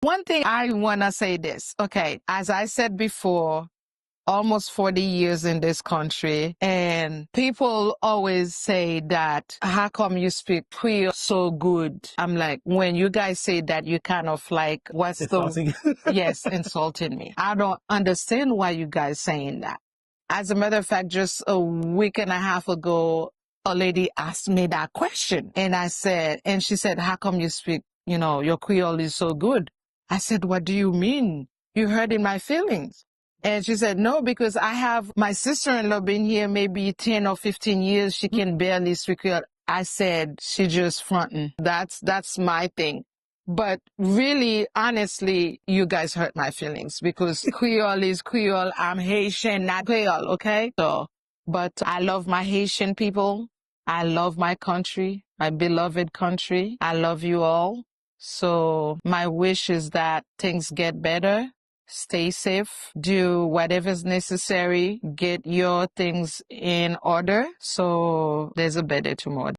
One thing I want to say this. Okay, as I said before, almost 40 years in this country, and people always say that, how come you speak Creole so good? I'm like, when you guys say that, you kind of like, what's Insulting. yes, insulting me. I don't understand why you guys saying that. As a matter of fact, just a week and a half ago, a lady asked me that question, and she said, how come you speak, your Creole is so good? I said, what do you mean? You hurting my feelings. And she said, no, because I have my sister-in-law been here maybe 10 or 15 years. She can barely speak Creole. I said, she just fronting. That's my thing. But really, honestly, you guys hurt my feelings because Creole is Creole. I'm Haitian, not Creole, okay? But I love my Haitian people. I love my country, my beloved country. I love you all. So my wish is that things get better. Stay safe, do whatever's necessary, get your things in order so there's a better tomorrow.